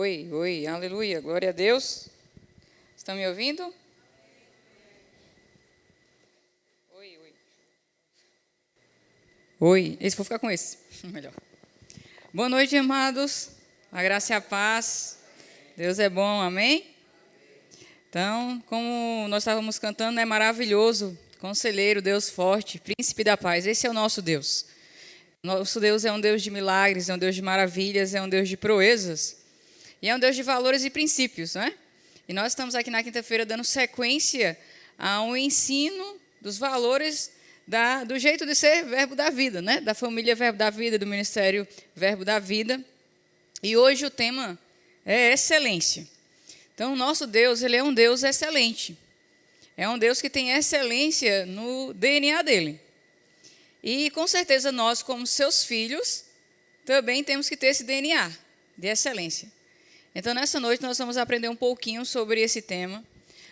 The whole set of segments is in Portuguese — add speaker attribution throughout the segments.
Speaker 1: Oi, oi, aleluia, glória a Deus. Estão me ouvindo? Oi, oi. Oi, esse vou ficar com esse, melhor. Boa noite, amados. A graça e a paz. Deus é bom, amém? Então, como nós estávamos cantando, é maravilhoso, conselheiro, Deus forte, príncipe da paz. Esse é o nosso Deus. Nosso Deus é um Deus de milagres, é um Deus de maravilhas, é um Deus de proezas. E é um Deus de valores e princípios, não é? E nós estamos aqui na quinta-feira dando sequência ao ensino dos valores do jeito de ser Verbo da Vida, né? Da família Verbo da Vida, do ministério Verbo da Vida. E hoje o tema é excelência. Então, o nosso Deus, ele é um Deus excelente. É um Deus que tem excelência no DNA dele. E, com certeza, nós, como seus filhos, também temos que ter esse DNA de excelência. Então, nessa noite, nós vamos aprender um pouquinho sobre esse tema.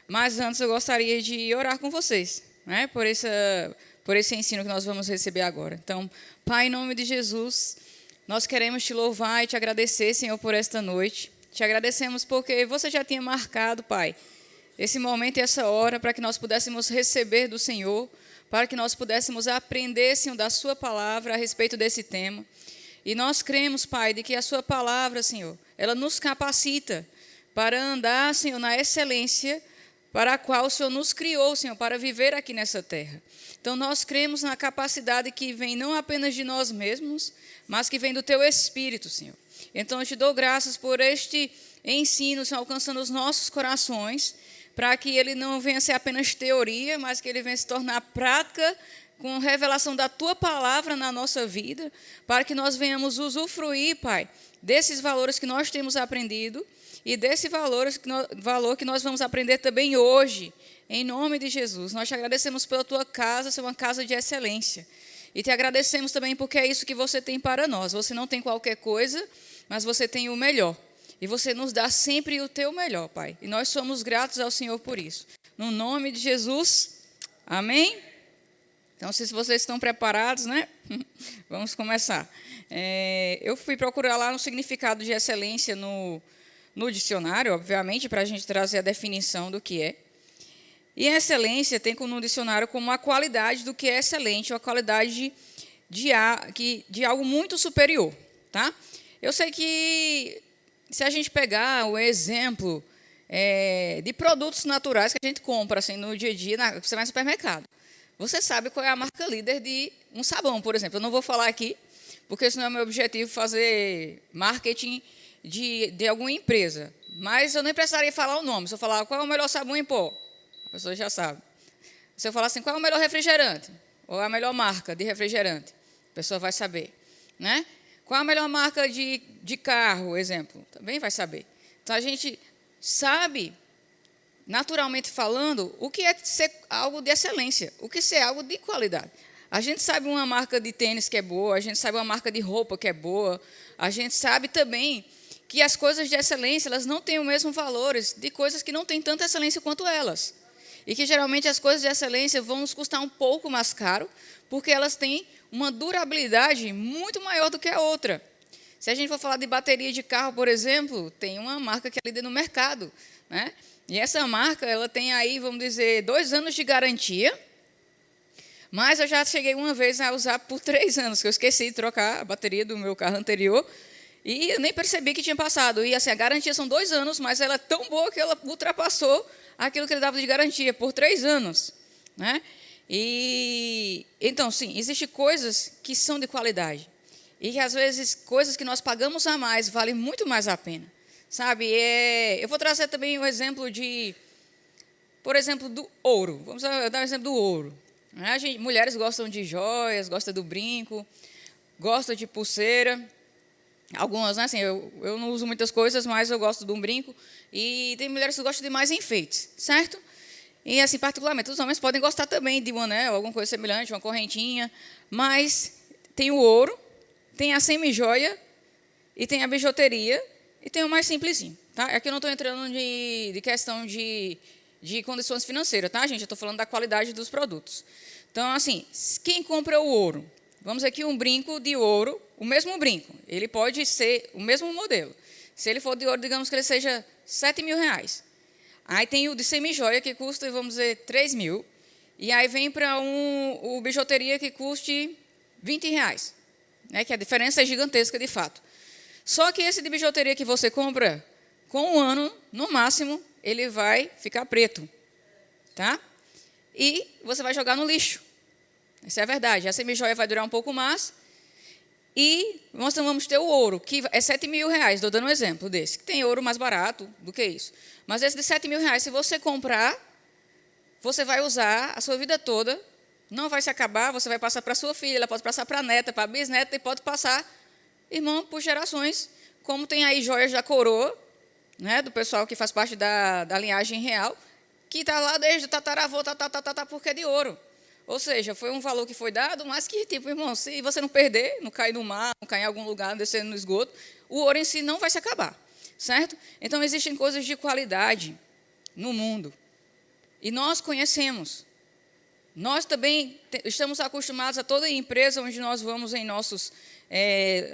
Speaker 1: Mas, antes, eu gostaria de orar com vocês, né? Por esse ensino que nós vamos receber agora. Então, Pai, em nome de Jesus, nós queremos te louvar e te agradecer, Senhor, por esta noite. Te agradecemos porque você já tinha marcado, Pai, esse momento e essa hora para que nós pudéssemos receber do Senhor, para que nós pudéssemos aprender, Senhor, da sua palavra a respeito desse tema. E nós cremos, Pai, de que a sua palavra, Senhor, ela nos capacita para andar, Senhor, na excelência para a qual o Senhor nos criou, Senhor, para viver aqui nessa terra. Então, nós cremos na capacidade que vem não apenas de nós mesmos, mas que vem do Teu Espírito, Senhor. Então, eu te dou graças por este ensino, Senhor, alcançando os nossos corações, para que ele não venha ser apenas teoria, mas que ele venha se tornar prática com revelação da Tua palavra na nossa vida, para que nós venhamos usufruir, Pai, desses valores que nós temos aprendido e desse valor que nós vamos aprender também hoje, em nome de Jesus. Nós te agradecemos pela Tua casa, ser uma casa de excelência. E te agradecemos também porque é isso que você tem para nós. Você não tem qualquer coisa, mas você tem o melhor. E você nos dá sempre o Teu melhor, Pai. E nós somos gratos ao Senhor por isso. No nome de Jesus, amém? Então, se vocês estão preparados, né? Vamos começar. Eu fui procurar lá no significado de excelência no dicionário, obviamente, para a gente trazer a definição do que é. E a excelência tem no dicionário como a qualidade do que é excelente, ou a qualidade de algo muito superior. Tá? Eu sei que, se a gente pegar o exemplo de produtos naturais que a gente compra assim, no dia a dia, você vai no supermercado. Você sabe qual é a marca líder de um sabão, por exemplo. Eu não vou falar aqui, porque esse não é o meu objetivo, fazer marketing de alguma empresa. Mas eu nem precisaria falar o nome. Se eu falar qual é o melhor sabão em pó, a pessoa já sabe. Se eu falar assim, qual é o melhor refrigerante? Ou a melhor marca de refrigerante? A pessoa vai saber. Né? Qual a melhor marca de carro, exemplo? Também vai saber. Então, a gente sabe, naturalmente falando, o que é ser algo de excelência, o que é ser algo de qualidade. A gente sabe uma marca de tênis que é boa, a gente sabe uma marca de roupa que é boa, a gente sabe também que as coisas de excelência elas não têm o mesmo valores de coisas que não têm tanta excelência quanto elas. E que, geralmente, as coisas de excelência vão nos custar um pouco mais caro, porque elas têm uma durabilidade muito maior do que a outra. Se a gente for falar de bateria de carro, por exemplo, tem uma marca que é líder no mercado, né? E essa marca, ela tem aí, vamos dizer, 2 anos de garantia, mas eu já cheguei uma vez a usar por 3 anos, que eu esqueci de trocar a bateria do meu carro anterior, e eu nem percebi que tinha passado. E assim, a garantia são 2 anos, mas ela é tão boa que ela ultrapassou aquilo que ele dava de garantia por 3 anos. Né? E, então, sim, existem coisas que são de qualidade. E que, às vezes, coisas que nós pagamos a mais valem muito mais a pena. Sabe? Eu vou trazer também um exemplo por exemplo, do ouro. Vamos dar um exemplo do ouro. Mulheres gostam de joias, gostam do brinco, gostam de pulseira. Algumas, né? Assim, eu não uso muitas coisas, mas eu gosto de um brinco. E tem mulheres que gostam de mais enfeites, certo? E, assim, particularmente, os homens podem gostar também de um anel, alguma coisa semelhante, uma correntinha. Mas tem o ouro, tem a semi-joia e tem a bijuteria e tem o mais simplesinho. Tá? Aqui eu não estou entrando de questão de condições financeiras, tá, gente? Eu estou falando da qualidade dos produtos. Então, assim, quem compra o ouro? Vamos aqui um brinco de ouro, o mesmo brinco. Ele pode ser o mesmo modelo. Se ele for de ouro, digamos que ele seja 7 mil reais. Aí tem o de semi-joia, que custa, vamos dizer, 3 mil. E aí vem para o bijuteria que custe 20 reais. Né, que a diferença é gigantesca, de fato. Só que esse de bijuteria que você compra, com um ano, no máximo, ele vai ficar preto. Tá? E você vai jogar no lixo. Isso é verdade. A semi-joia vai durar um pouco mais. E nós vamos ter o ouro, que é 7 mil reais. Estou dando um exemplo desse. Que tem ouro mais barato do que isso. Mas esse de 7 mil reais, se você comprar, você vai usar a sua vida toda. Não vai se acabar. Você vai passar para a sua filha, ela pode passar para a neta, para a bisneta e pode passar, irmão, por gerações. Como tem aí joias da coroa, né, do pessoal que faz parte da linhagem real, que está lá desde o tataravô, porque é de ouro. Ou seja, foi um valor que foi dado, mas que, tipo, irmão, se você não perder, não cair no mar, não cair em algum lugar, descer no esgoto, o ouro em si não vai se acabar, certo? Então, existem coisas de qualidade no mundo. E nós conhecemos. Nós também estamos acostumados a toda empresa onde nós vamos em nossos...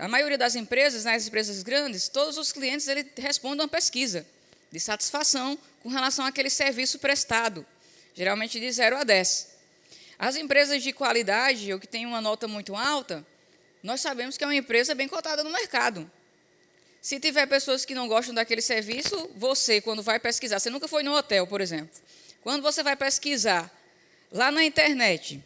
Speaker 1: a maioria das empresas, né, as empresas grandes, todos os clientes eles respondem a uma pesquisa de satisfação com relação àquele serviço prestado, geralmente de 0 a 10. As empresas de qualidade, ou que têm uma nota muito alta, nós sabemos que é uma empresa bem cotada no mercado. Se tiver pessoas que não gostam daquele serviço, você, quando vai pesquisar, você nunca foi no hotel, por exemplo, quando você vai pesquisar lá na internet,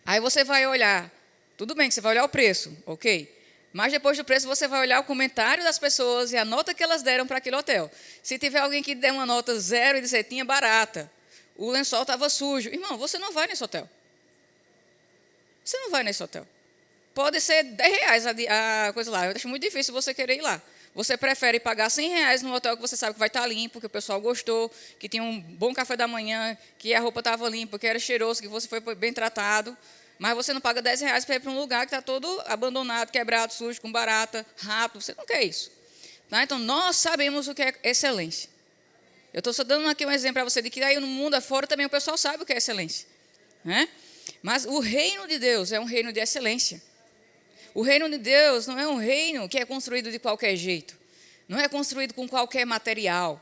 Speaker 1: aí você vai olhar, tudo bem que você vai olhar o preço, ok? Mas depois do preço você vai olhar o comentário das pessoas e a nota que elas deram para aquele hotel. Se tiver alguém que der uma nota 0 e dizer, tinha barata, o lençol estava sujo. Irmão, você não vai nesse hotel. Você não vai nesse hotel. Pode ser 10 reais a coisa lá. Eu acho muito difícil você querer ir lá. Você prefere pagar 100 reais num hotel que você sabe que vai estar limpo, que o pessoal gostou, que tinha um bom café da manhã, que a roupa estava limpa, que era cheiroso, que você foi bem tratado. Mas você não paga 10 reais para ir para um lugar que está todo abandonado, quebrado, sujo, com barata, rato. Você não quer isso. Tá? Então, nós sabemos o que é excelência. Eu estou só dando aqui um exemplo para você de que aí no mundo afora também o pessoal sabe o que é excelência. Né? Mas o reino de Deus é um reino de excelência. O reino de Deus não é um reino que é construído de qualquer jeito. Não é construído com qualquer material.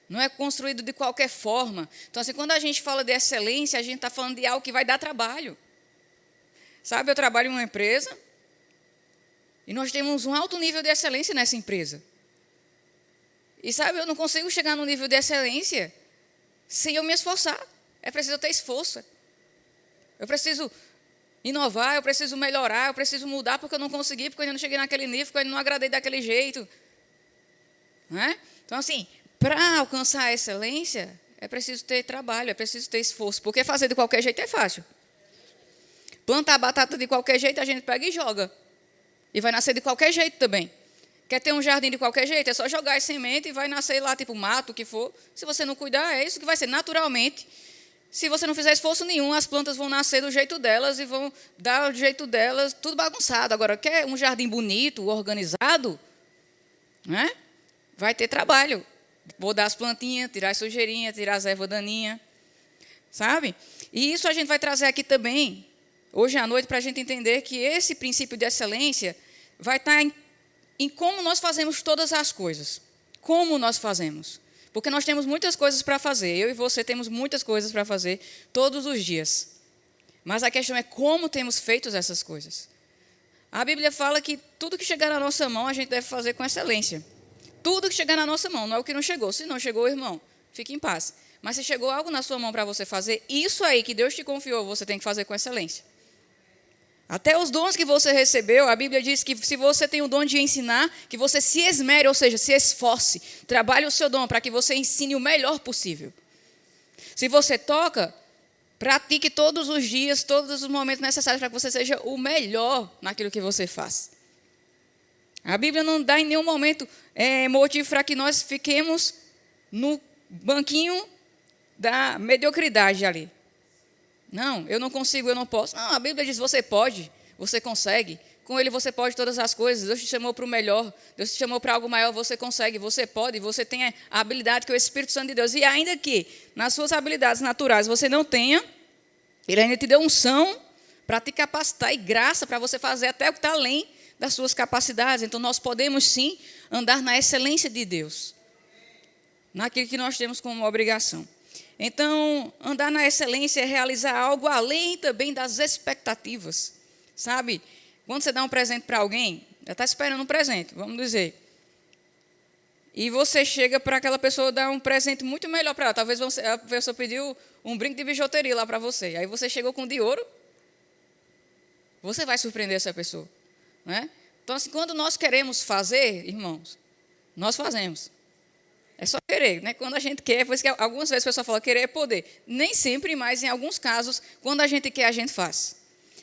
Speaker 1: Não é construído de qualquer forma. Então, assim, quando a gente fala de excelência, a gente está falando de algo que vai dar trabalho. Sabe, eu trabalho em uma empresa e nós temos um alto nível de excelência nessa empresa. E, sabe, eu não consigo chegar no nível de excelência sem eu me esforçar. É preciso ter esforço. Eu preciso inovar, eu preciso melhorar, eu preciso mudar porque eu não consegui, porque eu ainda não cheguei naquele nível, porque eu ainda não agradei daquele jeito. Né? Então, assim, para alcançar a excelência, é preciso ter trabalho, é preciso ter esforço. Porque fazer de qualquer jeito é fácil. Plantar batata de qualquer jeito, a gente pega e joga. E vai nascer de qualquer jeito também. Quer ter um jardim de qualquer jeito? É só jogar as sementes e vai nascer lá, tipo mato, o que for. Se você não cuidar, é isso que vai ser naturalmente. Se você não fizer esforço nenhum, as plantas vão nascer do jeito delas e vão dar o jeito delas, tudo bagunçado. Agora, quer um jardim bonito, organizado? Né? Vai ter trabalho. Podar as plantinhas, tirar as sujeirinhas, tirar as ervas daninhas. Sabe? E isso a gente vai trazer aqui também, hoje à noite, para a gente entender que esse princípio de excelência vai estar em como nós fazemos todas as coisas. Como nós fazemos. Porque nós temos muitas coisas para fazer. Eu e você temos muitas coisas para fazer todos os dias. Mas a questão é como temos feito essas coisas. A Bíblia fala que tudo que chegar na nossa mão, a gente deve fazer com excelência. Tudo que chegar na nossa mão, não é o que não chegou. Se não chegou, irmão, fique em paz. Mas se chegou algo na sua mão para você fazer, isso aí que Deus te confiou, você tem que fazer com excelência. Até os dons que você recebeu, a Bíblia diz que se você tem o dom de ensinar, que você se esmere, ou seja, se esforce, trabalhe o seu dom para que você ensine o melhor possível. Se você toca, pratique todos os dias, todos os momentos necessários para que você seja o melhor naquilo que você faz. A Bíblia não dá em nenhum momento motivo para que nós fiquemos no banquinho da mediocridade ali. Não, eu não consigo, eu não posso. Não, a Bíblia diz, você pode, você consegue. Com Ele você pode todas as coisas. Deus te chamou para o melhor. Deus te chamou para algo maior, você consegue, você pode. Você tem a habilidade que é o Espírito Santo de Deus. E ainda que nas suas habilidades naturais você não tenha, Ele ainda te deu unção para te capacitar e graça para você fazer até o que está além das suas capacidades. Então, nós podemos, sim, andar na excelência de Deus, naquilo que nós temos como obrigação. Então, andar na excelência é realizar algo além também das expectativas, sabe? Quando você dá um presente para alguém, ela está esperando um presente, vamos dizer, e você chega para aquela pessoa dar um presente muito melhor para ela. Talvez a pessoa pediu um brinco de bijuteria lá para você, aí você chegou com de ouro, você vai surpreender essa pessoa, né? Então, assim, quando nós queremos fazer, irmãos, nós fazemos. É só querer, né? Quando a gente quer, por isso que algumas vezes a pessoa fala querer é poder. Nem sempre, mas em alguns casos, quando a gente quer, a gente faz.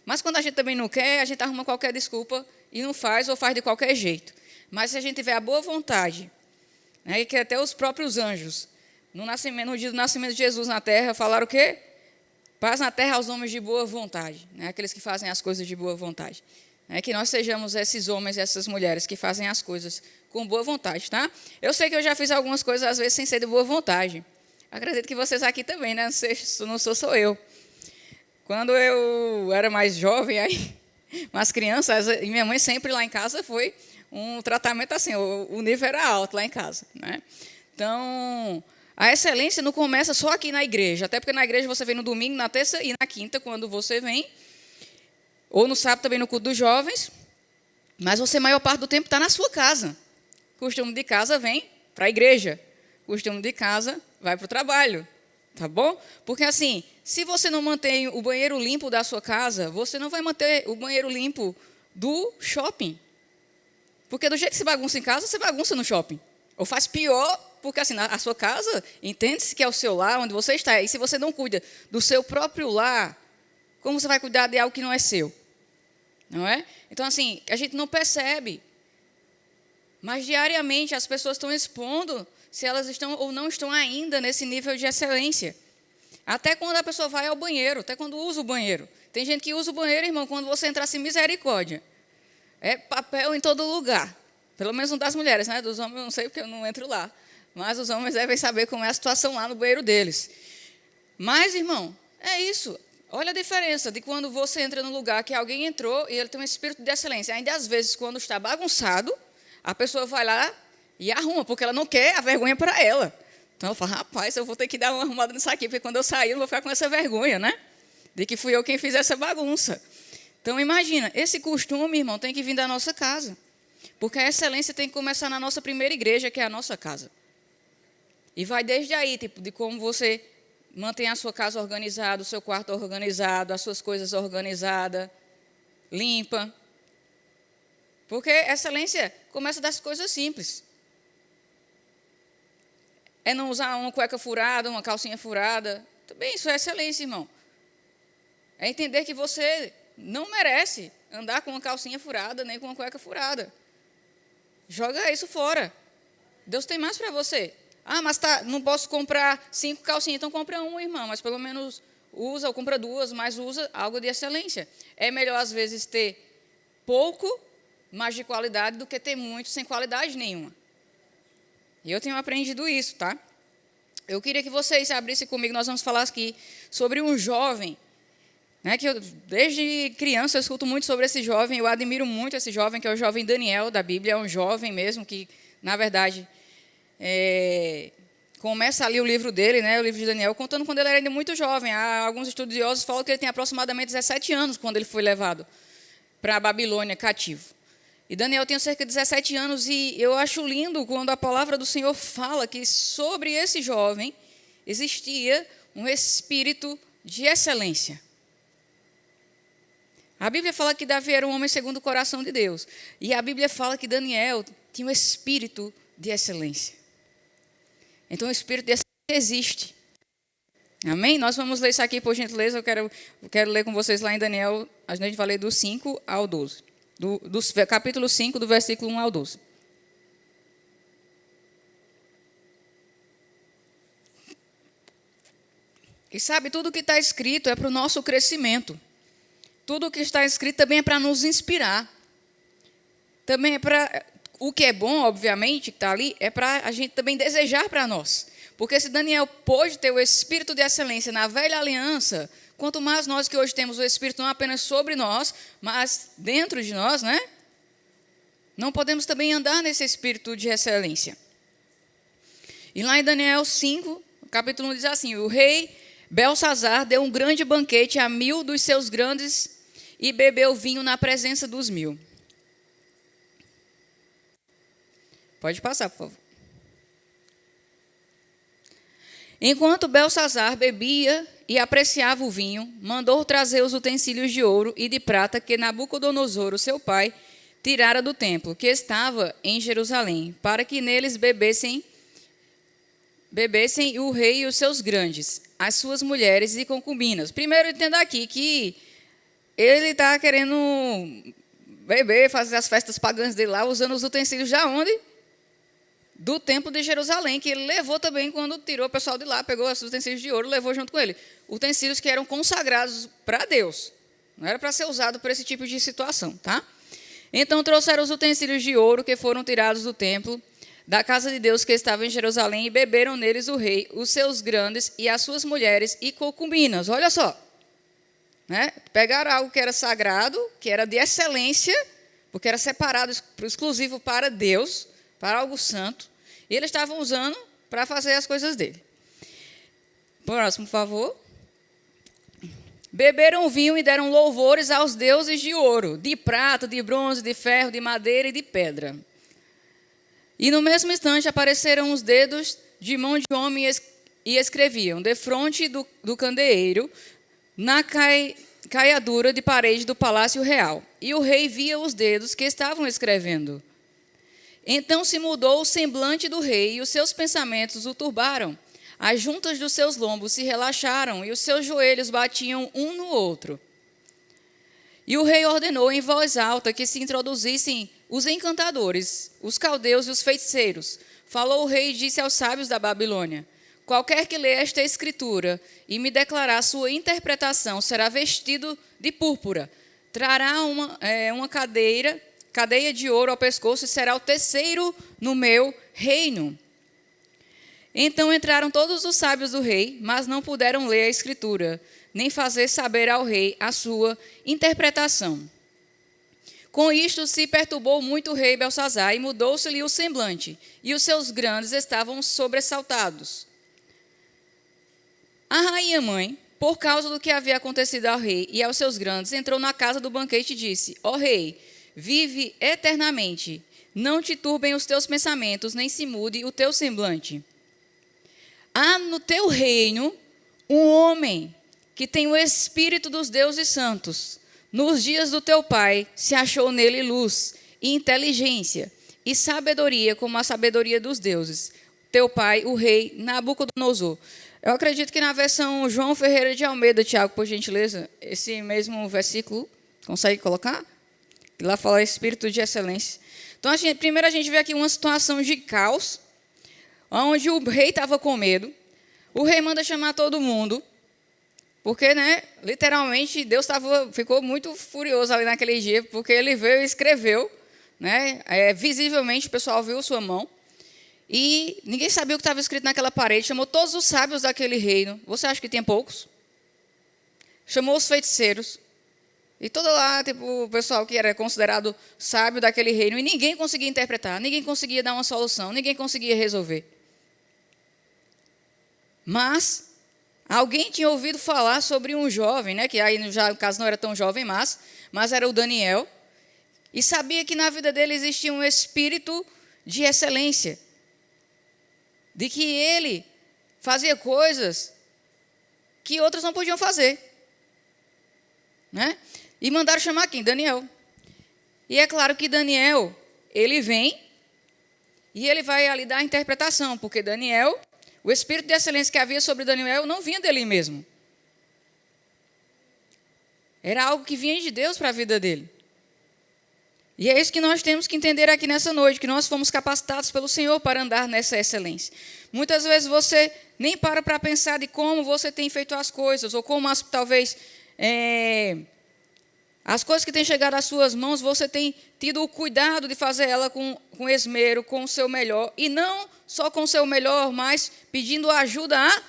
Speaker 1: Mas quando a gente também não quer, a gente arruma qualquer desculpa e não faz, ou faz de qualquer jeito. Mas se a gente tiver a boa vontade, né, que até os próprios anjos, no dia do nascimento de Jesus na terra, falaram o quê? Paz na terra aos homens de boa vontade, né? Aqueles que fazem as coisas de boa vontade. Que nós sejamos esses homens e essas mulheres que fazem as coisas com boa vontade, tá? Eu sei que eu já fiz algumas coisas, às vezes, sem ser de boa vontade. Acredito que vocês aqui também, né? Não sou só eu. Quando eu era mais jovem, aí, umas crianças, e minha mãe sempre lá em casa foi um tratamento assim, o nível era alto lá em casa, né? Então, a excelência não começa só aqui na igreja, até porque na igreja você vem no domingo, na terça e na quinta, quando você vem, ou no sábado também no culto dos jovens, mas você, a maior parte do tempo, está na sua casa. Costume de casa vem para a igreja, costume de casa vai para o trabalho, tá bom? Porque assim, se você não mantém o banheiro limpo da sua casa, você não vai manter o banheiro limpo do shopping. Porque do jeito que você bagunça em casa, você bagunça no shopping. Ou faz pior, porque assim, a sua casa, entende-se que é o seu lar, onde você está. E se você não cuida do seu próprio lar, como você vai cuidar de algo que não é seu? Não é? Então, assim, a gente não percebe. Mas, diariamente, as pessoas estão expondo se elas estão ou não estão ainda nesse nível de excelência. Até quando a pessoa vai ao banheiro, até quando usa o banheiro. Tem gente que usa o banheiro, irmão, quando você entrar assim, misericórdia. É papel em todo lugar. Pelo menos das mulheres, né? Dos homens eu não sei porque eu não entro lá. Mas os homens devem saber como é a situação lá no banheiro deles. Mas, irmão, é isso. Olha a diferença de quando você entra num lugar que alguém entrou e ele tem um espírito de excelência. Ainda às vezes, quando está bagunçado, a pessoa vai lá e arruma, porque ela não quer a vergonha para ela. Então, ela fala, rapaz, eu vou ter que dar uma arrumada nisso aqui, porque quando eu sair, eu não vou ficar com essa vergonha, né? De que fui eu quem fiz essa bagunça. Então, imagina, esse costume, irmão, tem que vir da nossa casa. Porque a excelência tem que começar na nossa primeira igreja, que é a nossa casa. E vai desde aí, tipo, de como você mantém a sua casa organizada, o seu quarto organizado, as suas coisas organizadas, limpa. Porque excelência começa das coisas simples. É não usar uma cueca furada, uma calcinha furada. Também isso é excelência, irmão. É entender que você não merece andar com uma calcinha furada, nem com uma cueca furada. Joga isso fora. Deus tem mais para você. Ah, mas não posso comprar 5 calcinhas, então compra uma, irmão. Mas pelo menos usa, ou compra 2, mas usa algo de excelência. É melhor, às vezes, ter pouco, mas de qualidade, do que ter muito sem qualidade nenhuma. E eu tenho aprendido isso, tá? Eu queria que vocês abrissem comigo, nós vamos falar aqui sobre um jovem, né, que desde criança eu escuto muito sobre esse jovem, eu admiro muito esse jovem, que é o jovem Daniel da Bíblia, é um jovem mesmo que, na verdade, começa ali o livro dele, né, o livro de Daniel, contando quando ele era ainda muito jovem. Alguns estudiosos falam que ele tem aproximadamente 17 anos quando ele foi levado para a Babilônia cativo. E Daniel tem cerca de 17 anos, e eu acho lindo quando a palavra do Senhor fala que sobre esse jovem existia um espírito de excelência. A Bíblia fala que Davi era um homem segundo o coração de Deus. E a Bíblia fala que Daniel tinha um espírito de excelência. Então, o espírito de excelência existe. Amém? Nós vamos ler isso aqui, por gentileza. Eu quero ler com vocês lá em Daniel. A gente vai ler do 5 ao 12. Do capítulo 5, do versículo 1 ao 12. E sabe, tudo que está escrito é para o nosso crescimento. Tudo o que está escrito também é para nos inspirar. Também é para... O que é bom, obviamente, que está ali, é para a gente também desejar para nós. Porque se Daniel pôde ter o espírito de excelência na velha aliança, quanto mais nós que hoje temos o espírito não apenas sobre nós, mas dentro de nós, né? não podemos também andar nesse espírito de excelência. E lá em Daniel 5, capítulo 1, diz assim: o rei Belsazar deu um grande banquete a 1000 dos seus grandes e bebeu vinho na presença dos 1000. Pode passar, por favor. Enquanto Belsazar bebia e apreciava o vinho, mandou trazer os utensílios de ouro e de prata que Nabucodonosor, seu pai, tirara do templo, que estava em Jerusalém, para que neles bebessem o rei e os seus grandes, as suas mulheres e concubinas. Primeiro, entenda aqui que ele está querendo beber, fazer as festas pagãs dele lá, usando os utensílios de onde? Do templo de Jerusalém, que ele levou também quando tirou o pessoal de lá, pegou os utensílios de ouro, levou junto com ele. Utensílios que eram consagrados para Deus. Não era para ser usado por esse tipo de situação, tá? Então trouxeram os utensílios de ouro que foram tirados do templo, da casa de Deus que estava em Jerusalém, e beberam neles o rei, os seus grandes e as suas mulheres e concubinas. Olha só. Né? Pegaram algo que era sagrado, que era de excelência, porque era separado, exclusivo para Deus, para algo santo, e eles estavam usando para fazer as coisas dele. Próximo, por favor. Beberam vinho e deram louvores aos deuses de ouro, de prata, de bronze, de ferro, de madeira e de pedra. E no mesmo instante apareceram os dedos de mão de homem e escreviam, defronte do candeeiro, na caiadura de parede do palácio real. E o rei via os dedos que estavam escrevendo. Então se mudou o semblante do rei, e os seus pensamentos o turbaram. As juntas dos seus lombos se relaxaram, e os seus joelhos batiam um no outro. E o rei ordenou em voz alta que se introduzissem os encantadores, os caldeus e os feiticeiros. Falou o rei e disse aos sábios da Babilônia: qualquer que lê esta escritura e me declarar sua interpretação será vestido de púrpura, trará uma cadeia de ouro ao pescoço e será o terceiro no meu reino. Então entraram todos os sábios do rei, mas não puderam ler a escritura, nem fazer saber ao rei a sua interpretação. Com isto se perturbou muito o rei Belsazar, e mudou-se-lhe o semblante, e os seus grandes estavam sobressaltados. A rainha-mãe, por causa do que havia acontecido ao rei e aos seus grandes, entrou na casa do banquete e disse: ó rei, vive eternamente, não te turbem os teus pensamentos, nem se mude o teu semblante. Há no teu reino um homem que tem o espírito dos deuses santos. Nos dias do teu pai se achou nele luz e inteligência e sabedoria como a sabedoria dos deuses. Teu pai, o rei Nabucodonosor. Eu acredito que na versão João Ferreira de Almeida, Tiago, por gentileza, esse mesmo versículo, consegue colocar? Lá fala espírito de excelência. Então, primeiro a gente vê aqui uma situação de caos, onde o rei estava com medo. O rei manda chamar todo mundo, porque, né, literalmente, Deus ficou muito furioso ali naquele dia, porque ele veio e escreveu, né, visivelmente o pessoal viu sua mão, e ninguém sabia o que estava escrito naquela parede. Chamou todos os sábios daquele reino. Você acha que tem poucos? Chamou os feiticeiros. E todo lá, tipo, o pessoal que era considerado sábio daquele reino, e ninguém conseguia interpretar, ninguém conseguia dar uma solução, ninguém conseguia resolver. Mas alguém tinha ouvido falar sobre um jovem, né, que aí já, no caso não era tão jovem, mas era o Daniel, e sabia que na vida dele existia um espírito de excelência, de que ele fazia coisas que outros não podiam fazer, né? E mandaram chamar quem? Daniel. E é claro que Daniel, ele vem e ele vai ali dar a interpretação, porque Daniel, o espírito de excelência que havia sobre Daniel não vinha dele mesmo. Era algo que vinha de Deus para a vida dele. E é isso que nós temos que entender aqui nessa noite, que nós fomos capacitados pelo Senhor para andar nessa excelência. Muitas vezes você nem para pensar de como você tem feito as coisas, ou como talvez as coisas que têm chegado às suas mãos, você tem tido o cuidado de fazer ela com esmero, com o seu melhor, e não só com o seu melhor, mas pedindo ajuda a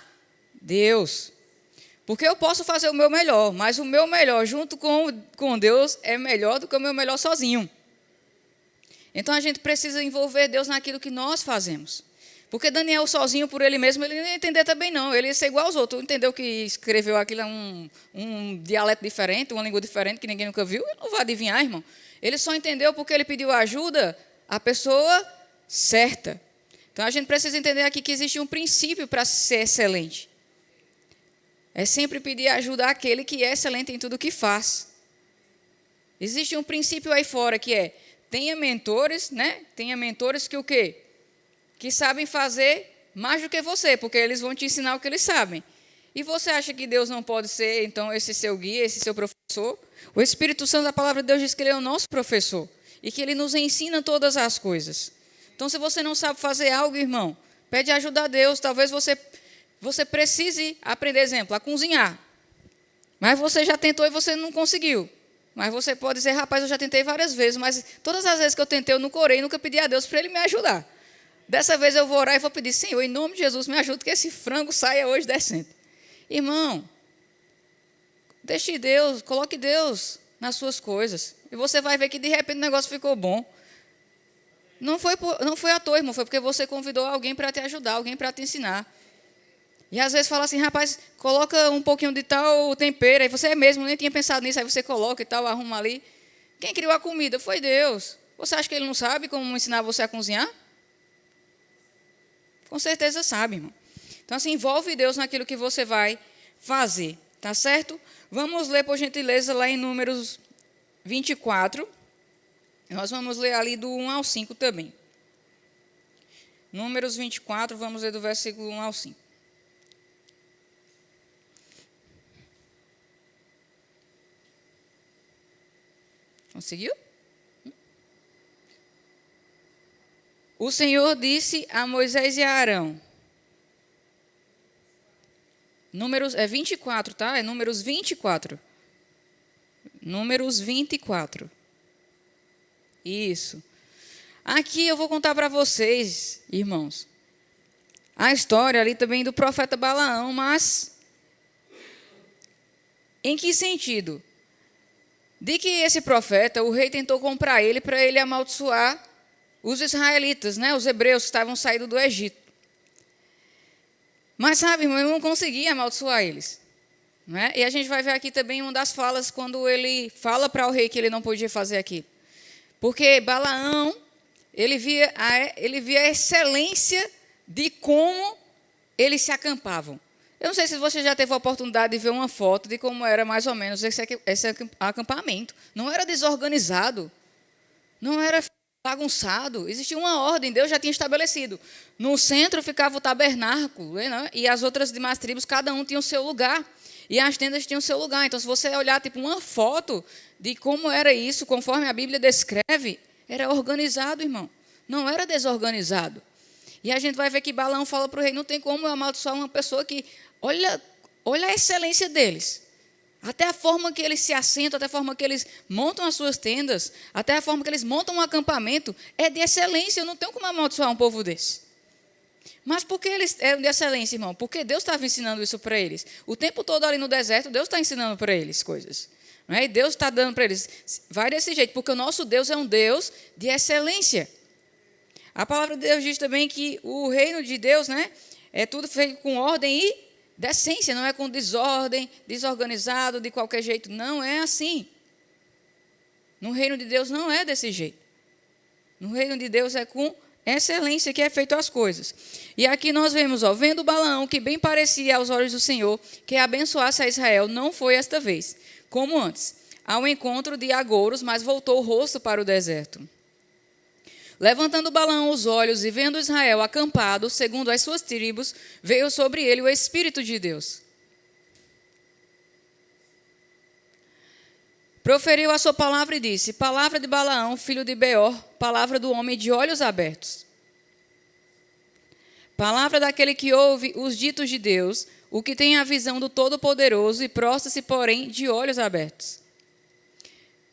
Speaker 1: Deus. Porque eu posso fazer o meu melhor, mas o meu melhor junto com Deus é melhor do que o meu melhor sozinho. Então, a gente precisa envolver Deus naquilo que nós fazemos. Porque Daniel, sozinho, por ele mesmo, ele não ia entender também, não. Ele ia ser igual aos outros. Entendeu que escreveu aquilo um dialeto diferente, uma língua diferente, que ninguém nunca viu? Ele não vai adivinhar, irmão. Ele só entendeu porque ele pediu ajuda à pessoa certa. Então, a gente precisa entender aqui que existe um princípio para ser excelente. É sempre pedir ajuda àquele que é excelente em tudo que faz. Existe um princípio aí fora que é, tenha mentores, né? Tenha mentores que o quê? Que sabem fazer mais do que você, porque eles vão te ensinar o que eles sabem. E você acha que Deus não pode ser, então, esse seu guia, esse seu professor? O Espírito Santo, a palavra de Deus diz que ele é o nosso professor e que ele nos ensina todas as coisas. Então, se você não sabe fazer algo, irmão, pede ajuda a Deus. Talvez você precise aprender, exemplo, a cozinhar. Mas você já tentou e você não conseguiu. Mas você pode dizer, rapaz, eu já tentei várias vezes, mas todas as vezes que eu tentei, eu não orei e nunca pedi a Deus para ele me ajudar. Dessa vez eu vou orar e vou pedir, Senhor, em nome de Jesus, me ajude que esse frango saia hoje decente. Irmão, deixe Deus, coloque Deus nas suas coisas. E você vai ver que de repente o negócio ficou bom. Não foi à toa, irmão, foi porque você convidou alguém para te ajudar, alguém para te ensinar. E às vezes fala assim, rapaz, coloca um pouquinho de tal tempero, aí você é mesmo, nem tinha pensado nisso, aí você coloca e tal, arruma ali. Quem criou a comida? Foi Deus. Você acha que ele não sabe como ensinar você a cozinhar? Com certeza sabe, irmão. Então, assim, envolve Deus naquilo que você vai fazer, tá certo? Vamos ler, por gentileza, lá em Números 24. Nós vamos ler ali do 1 ao 5 também. Números 24, vamos ler do versículo 1 ao 5. Conseguiu? O Senhor disse a Moisés e a Arão. Números, 24, tá? É Números 24. Números 24. Isso. Aqui eu vou contar para vocês, irmãos, a história ali também do profeta Balaão, mas em que sentido? De que esse profeta, o rei tentou comprar ele para ele amaldiçoar os israelitas, né, os hebreus que estavam saindo do Egito. Mas, sabe, irmão, ele não conseguia amaldiçoar eles. Né? E a gente vai ver aqui também uma das falas quando ele fala para o rei que ele não podia fazer aquilo. Porque Balaão, ele via a excelência de como eles se acampavam. Eu não sei se você já teve a oportunidade de ver uma foto de como era mais ou menos esse acampamento. Não era desorganizado, não era bagunçado, existia uma ordem, Deus já tinha estabelecido. No centro ficava o tabernáculo, né? E as outras demais tribos, cada um tinha o seu lugar. E as tendas tinham o seu lugar. Então, se você olhar tipo uma foto de como era isso, conforme a Bíblia descreve, era organizado, irmão. Não era desorganizado. E a gente vai ver que Balaão fala para o rei, não tem como eu amaldiçoar uma pessoa que, olha a excelência deles. Até a forma que eles se assentam, até a forma que eles montam as suas tendas, até a forma que eles montam um acampamento, é de excelência. Eu não tenho como amaldiçoar um povo desse. Mas por que eles eram de excelência, irmão? Porque Deus estava ensinando isso para eles. O tempo todo ali no deserto, Deus está ensinando para eles coisas. Não é? E Deus está dando para eles. Vai desse jeito, porque o nosso Deus é um Deus de excelência. A palavra de Deus diz também que o reino de Deus, né, é tudo feito com ordem e decência, não é com desordem, desorganizado, de qualquer jeito. Não é assim. No reino de Deus não é desse jeito. No reino de Deus é com excelência que é feito as coisas. E aqui nós vemos, vendo Balaão, que bem parecia aos olhos do Senhor, que abençoasse a Israel, não foi esta vez, como antes, ao encontro de agouros, mas voltou o rosto para o deserto. Levantando Balaão os olhos e vendo Israel acampado, segundo as suas tribos, veio sobre ele o Espírito de Deus. Proferiu a sua palavra e disse, palavra de Balaão, filho de Beor, palavra do homem de olhos abertos. Palavra daquele que ouve os ditos de Deus, o que tem a visão do Todo-Poderoso e prostra-se, porém, de olhos abertos.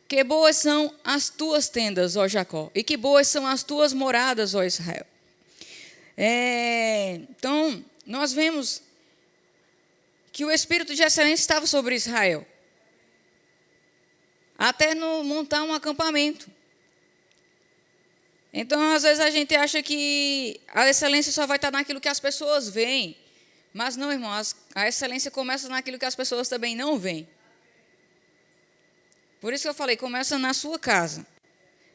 Speaker 1: Que boas são as tuas tendas, ó Jacó, e que boas são as tuas moradas, ó Israel. Então, nós vemos que o Espírito de excelência estava sobre Israel. Até no montar um acampamento. Então, às vezes, a gente acha que a excelência só vai estar naquilo que as pessoas veem. Mas não, irmão, a excelência começa naquilo que as pessoas também não veem. Por isso que eu falei, começa na sua casa.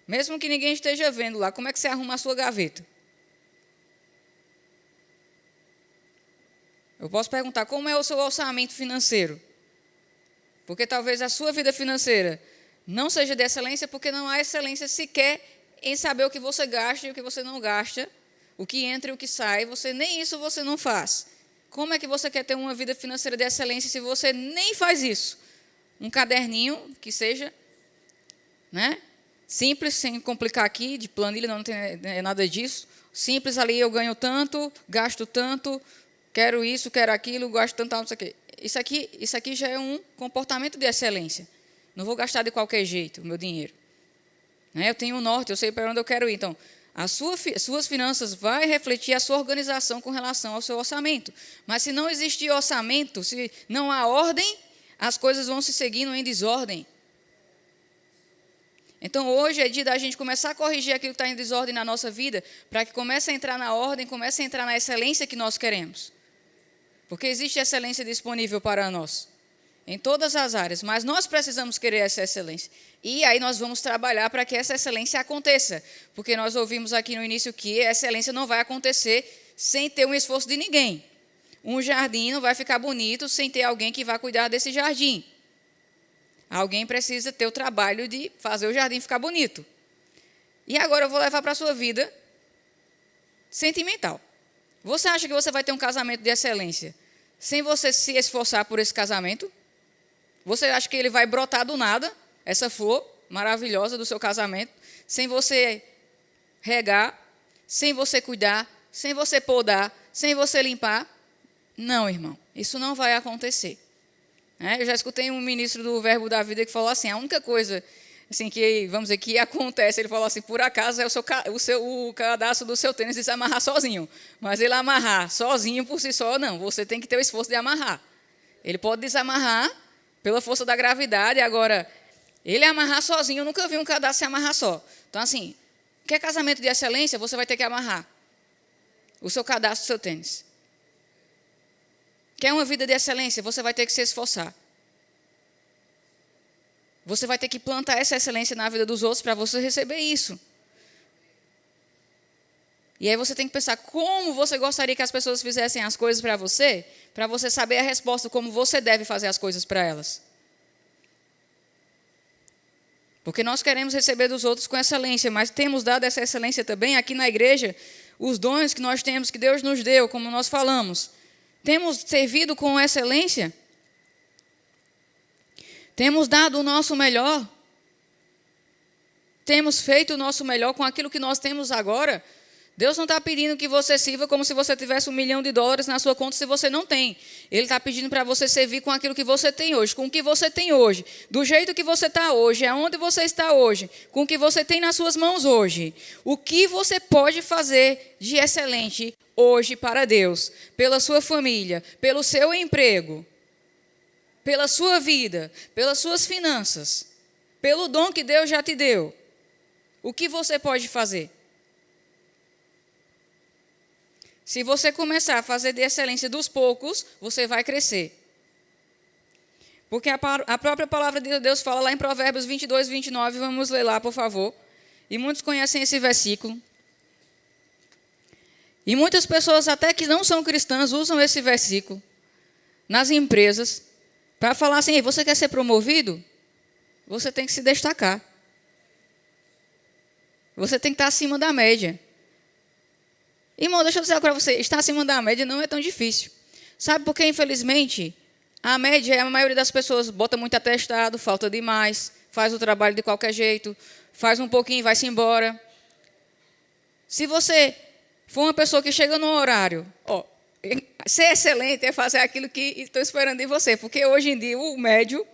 Speaker 1: Mesmo que ninguém esteja vendo lá, como é que você arruma a sua gaveta? Eu posso perguntar, como é o seu orçamento financeiro? Porque talvez a sua vida financeira não seja de excelência, porque não há excelência sequer em saber o que você gasta e o que você não gasta, o que entra e o que sai, nem isso você não faz. Como é que você quer ter uma vida financeira de excelência se você nem faz isso? Um caderninho que seja, né, simples, sem complicar aqui, de planilha, não tem nada disso. Simples ali, eu ganho tanto, gasto tanto, quero isso, quero aquilo, gasto tanto, não sei o quê. Isso aqui já é um comportamento de excelência. Não vou gastar de qualquer jeito o meu dinheiro. Eu tenho um norte, eu sei para onde eu quero ir. Então, as suas finanças vai refletir a sua organização com relação ao seu orçamento. Mas se não existir orçamento, se não há ordem, as coisas vão se seguindo em desordem. Então, hoje é dia da gente começar a corrigir aquilo que está em desordem na nossa vida, para que comece a entrar na ordem, comece a entrar na excelência que nós queremos. Porque existe excelência disponível para nós, em todas as áreas, mas nós precisamos querer essa excelência. E aí nós vamos trabalhar para que essa excelência aconteça. Porque nós ouvimos aqui no início que a excelência não vai acontecer sem ter um esforço de ninguém. Um jardim não vai ficar bonito sem ter alguém que vá cuidar desse jardim. Alguém precisa ter o trabalho de fazer o jardim ficar bonito. E agora eu vou levar para a sua vida sentimental. Você acha que você vai ter um casamento de excelência sem você se esforçar por esse casamento? Você acha que ele vai brotar do nada, essa flor maravilhosa do seu casamento, sem você regar, sem você cuidar, sem você podar, sem você limpar? Não, irmão, isso não vai acontecer. Eu já escutei um ministro do Verbo da Vida que falou assim, a única coisa assim, que, vamos dizer, que acontece, ele falou assim, por acaso é o cadastro do seu tênis desamarrar sozinho. Mas ele amarrar sozinho por si só, não. Você tem que ter o esforço de amarrar. Ele pode desamarrar pela força da gravidade, agora, ele amarrar sozinho, eu nunca vi um cadastro se amarrar só. Então, assim, quer casamento de excelência, você vai ter que amarrar o seu cadastro do seu tênis. Quer uma vida de excelência, você vai ter que se esforçar. Você vai ter que plantar essa excelência na vida dos outros para você receber isso. E aí você tem que pensar como você gostaria que as pessoas fizessem as coisas para você saber a resposta, como você deve fazer as coisas para elas. Porque nós queremos receber dos outros com excelência, mas temos dado essa excelência também aqui na igreja, os dons que nós temos, que Deus nos deu, como nós falamos. Temos servido com excelência? Temos dado o nosso melhor? Temos feito o nosso melhor com aquilo que nós temos agora? Deus não está pedindo que você sirva como se você tivesse $1 milhão na sua conta se você não tem. Ele está pedindo para você servir com aquilo que você tem hoje, com o que você tem hoje, do jeito que você está hoje, aonde você está hoje, com o que você tem nas suas mãos hoje. O que você pode fazer de excelente hoje para Deus, pela sua família, pelo seu emprego, pela sua vida, pelas suas finanças, pelo dom que Deus já te deu. O que você pode fazer? Se você começar a fazer de excelência dos poucos, você vai crescer. Porque a própria palavra de Deus fala lá em Provérbios 22, 29, vamos ler lá, por favor. E muitos conhecem esse versículo. E muitas pessoas, até que não são cristãs, usam esse versículo nas empresas para falar assim, você quer ser promovido? Você tem que se destacar. Você tem que estar acima da média. Irmão, deixa eu dizer para você, estar acima da média não é tão difícil. Sabe por quê, infelizmente? A média, a maioria das pessoas bota muito atestado, falta demais, faz o trabalho de qualquer jeito, faz um pouquinho e vai-se embora. Se você for uma pessoa que chega no horário, ser excelente é fazer aquilo que estou esperando de você, porque hoje em dia o médio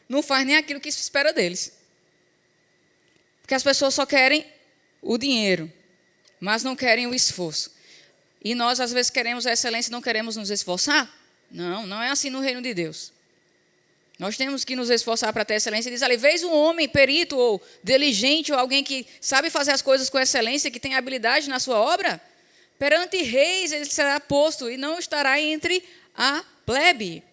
Speaker 1: não faz nem aquilo que se espera deles. Porque as pessoas só querem o dinheiro, mas não querem o esforço. E nós, às vezes, queremos a excelência e não queremos nos esforçar? Não, não é assim no reino de Deus. Nós temos que nos esforçar para ter excelência. Diz ali, vês um homem perito ou diligente ou alguém que sabe fazer as coisas com excelência, que tem habilidade na sua obra, perante reis ele será posto e não estará entre a plebe.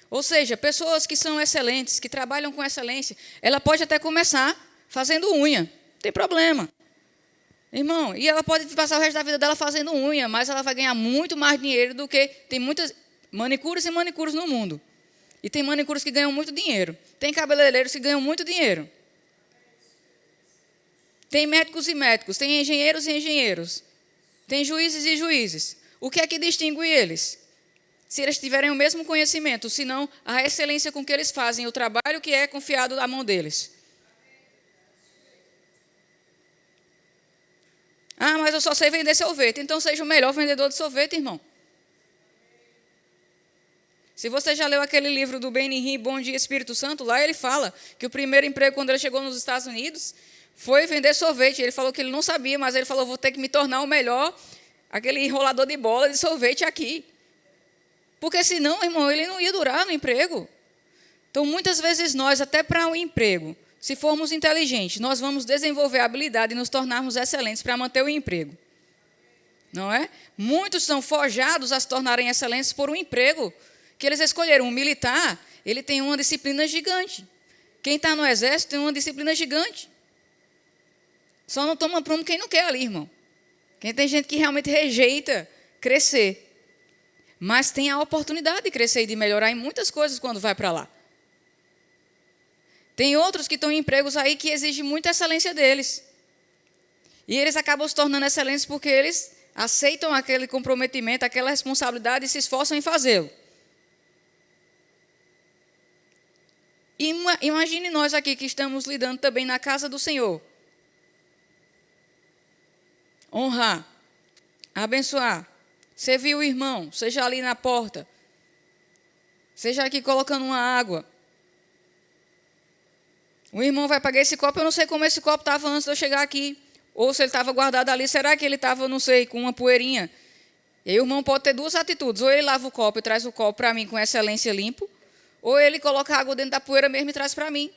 Speaker 1: Ou seja, pessoas que são excelentes, que trabalham com excelência, ela pode até começar fazendo unha, não tem problema. Irmão, e ela pode passar o resto da vida dela fazendo unha, mas ela vai ganhar muito mais dinheiro do que... Tem muitas manicures e manicures no mundo. E tem manicures que ganham muito dinheiro. Tem cabeleireiros que ganham muito dinheiro. Tem médicos e médicos, tem engenheiros e engenheiros. Tem juízes e juízes. O que é que distingue eles? Se eles tiverem o mesmo conhecimento, senão a excelência com que eles fazem o trabalho que é confiado à mão deles. Ah, mas eu só sei vender sorvete. Então seja o melhor vendedor de sorvete, irmão. Se você já leu aquele livro do Benny Bom Dia Espírito Santo, lá ele fala que o primeiro emprego quando ele chegou nos Estados Unidos foi vender sorvete. Ele falou que ele não sabia, mas ele falou, vou ter que me tornar o melhor, aquele enrolador de bola de sorvete aqui. Porque senão, irmão, ele não ia durar no emprego. Então, muitas vezes nós, até para um emprego, se formos inteligentes, nós vamos desenvolver a habilidade e nos tornarmos excelentes para manter o emprego. Não é? Muitos são forjados a se tornarem excelentes por um emprego que eles escolheram. Um militar, ele tem uma disciplina gigante. Quem está no exército tem uma disciplina gigante. Só não toma prumo quem não quer ali, irmão. Quem tem gente que realmente rejeita crescer. Mas tem a oportunidade de crescer e de melhorar em muitas coisas quando vai para lá. Tem outros que estão em empregos aí que exigem muita excelência deles. E eles acabam se tornando excelentes porque eles aceitam aquele comprometimento, aquela responsabilidade e se esforçam em fazê-lo. Imagine nós aqui que estamos lidando também na casa do Senhor. Honrar, abençoar, servir o irmão, seja ali na porta, seja aqui colocando uma água. O irmão vai pagar esse copo, eu não sei como esse copo estava antes de eu chegar aqui. Ou se ele estava guardado ali, será que ele estava, não sei, com uma poeirinha? E aí o irmão pode ter duas atitudes. Ou ele lava o copo e traz o copo para mim com excelência limpo, ou ele coloca água dentro da poeira mesmo e traz para mim.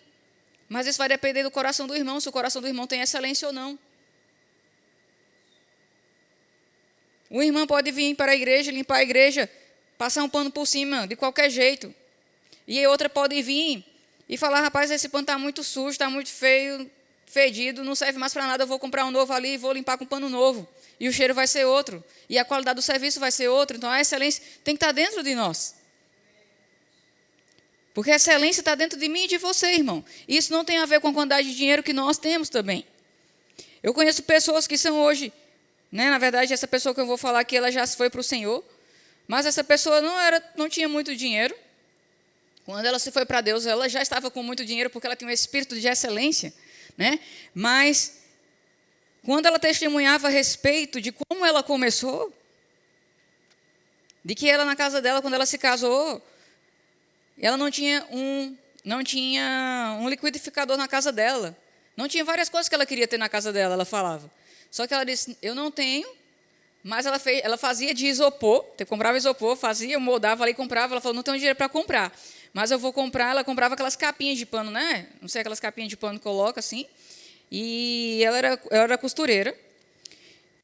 Speaker 1: Mas isso vai depender do coração do irmão, se o coração do irmão tem excelência ou não. O irmão pode vir para a igreja, limpar a igreja, passar um pano por cima, de qualquer jeito. E a outra pode vir e falar, rapaz, esse pano está muito sujo, está muito feio, fedido, não serve mais para nada, eu vou comprar um novo ali e vou limpar com pano novo. E o cheiro vai ser outro. E a qualidade do serviço vai ser outra. Então, a excelência tem que estar dentro de nós. Porque a excelência está dentro de mim e de você, irmão. Isso não tem a ver com a quantidade de dinheiro que nós temos também. Eu conheço pessoas que são hoje, né, na verdade, essa pessoa que eu vou falar aqui, ela já foi para o Senhor, mas essa pessoa não tinha muito dinheiro. Quando ela se foi para Deus, ela já estava com muito dinheiro porque ela tinha um espírito de excelência, né? Mas quando ela testemunhava a respeito de como ela começou, de que ela na casa dela, quando ela se casou, ela não tinha um liquidificador na casa dela. Não tinha várias coisas que ela queria ter na casa dela, ela falava. Só que ela disse, eu não tenho, mas ela fazia de isopor, comprava isopor, fazia, moldava ali e comprava. Ela falou, não tenho dinheiro para comprar, mas eu vou comprar. Ela comprava aquelas capinhas de pano, né? Não sei, aquelas capinhas de pano que coloca assim. E ela era costureira.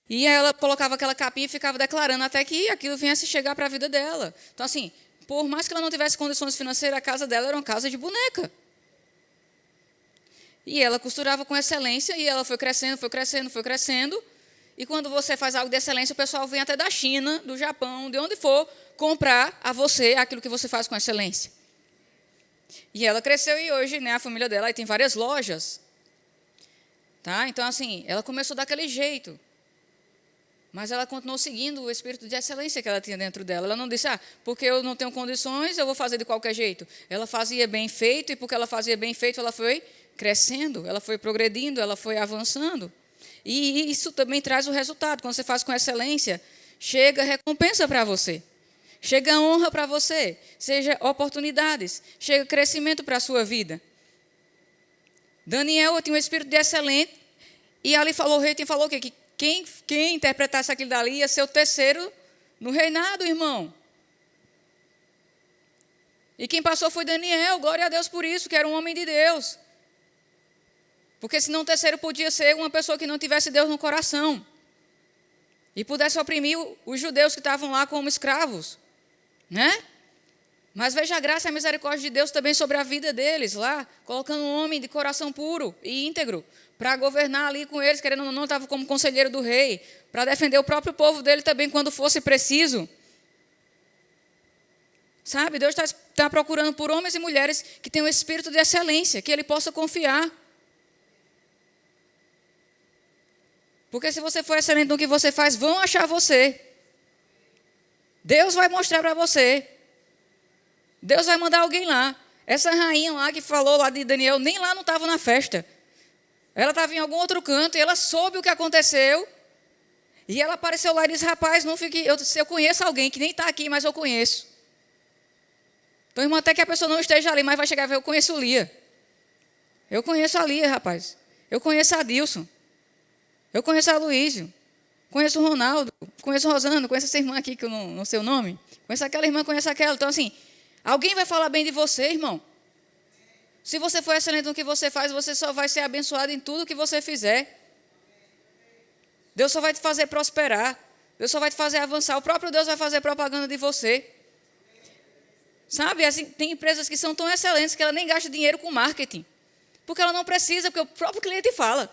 Speaker 1: E ela colocava aquela capinha e ficava declarando até que aquilo viesse chegar para a vida dela. Então, assim, por mais que ela não tivesse condições financeiras, a casa dela era uma casa de boneca. E ela costurava com excelência e ela foi crescendo, foi crescendo, foi crescendo. E quando você faz algo de excelência, o pessoal vem até da China, do Japão, de onde for, comprar a você aquilo que você faz com excelência. E ela cresceu e hoje, né, a família dela aí tem várias lojas. Tá? Então, assim, ela começou daquele jeito. Mas ela continuou seguindo o espírito de excelência que ela tinha dentro dela. Ela não disse, porque eu não tenho condições, eu vou fazer de qualquer jeito. Ela fazia bem feito, e porque ela fazia bem feito, ela foi crescendo, ela foi progredindo, ela foi avançando. E isso também traz o resultado. Quando você faz com excelência, chega recompensa para você. Chega honra para você. Seja oportunidades. Chega crescimento para a sua vida. Daniel tinha um espírito de excelente, e ali falou, o rei falou o quê? Que quem interpretasse aquilo dali ia ser o terceiro no reinado, irmão. E quem passou foi Daniel, glória a Deus por isso, que era um homem de Deus. Porque senão o terceiro podia ser uma pessoa que não tivesse Deus no coração. E pudesse oprimir os judeus que estavam lá como escravos. Né? Mas veja a graça e a misericórdia de Deus também sobre a vida deles lá, colocando um homem de coração puro e íntegro para governar ali com eles, querendo ou não, estava como conselheiro do rei, para defender o próprio povo dele também quando fosse preciso. Sabe, Deus está procurando por homens e mulheres que tenham um espírito de excelência, que ele possa confiar. Porque se você for excelente no que você faz, vão achar você. Deus vai mostrar para você. Deus vai mandar alguém lá. Essa rainha lá que falou lá de Daniel, nem lá não estava na festa. Ela estava em algum outro canto e ela soube o que aconteceu. E ela apareceu lá e disse, rapaz, não fique, eu conheço alguém que nem está aqui, mas eu conheço. Então, irmão, até que a pessoa não esteja ali, mas vai chegar e ver, eu conheço Lia. Eu conheço a Lia, rapaz. Eu conheço a Dilson. Eu conheço a Luísio. Conheço o Ronaldo. Conheço o Rosando. Conheço essa irmã aqui, que eu não sei o nome. Conheço aquela irmã, conheço aquela. Então, assim, alguém vai falar bem de você, irmão. Se você for excelente no que você faz, você só vai ser abençoado em tudo que você fizer. Deus só vai te fazer prosperar. Deus só vai te fazer avançar. O próprio Deus vai fazer propaganda de você. Sabe, assim, tem empresas que são tão excelentes que ela nem gasta dinheiro com marketing. Porque ela não precisa, porque o próprio cliente fala.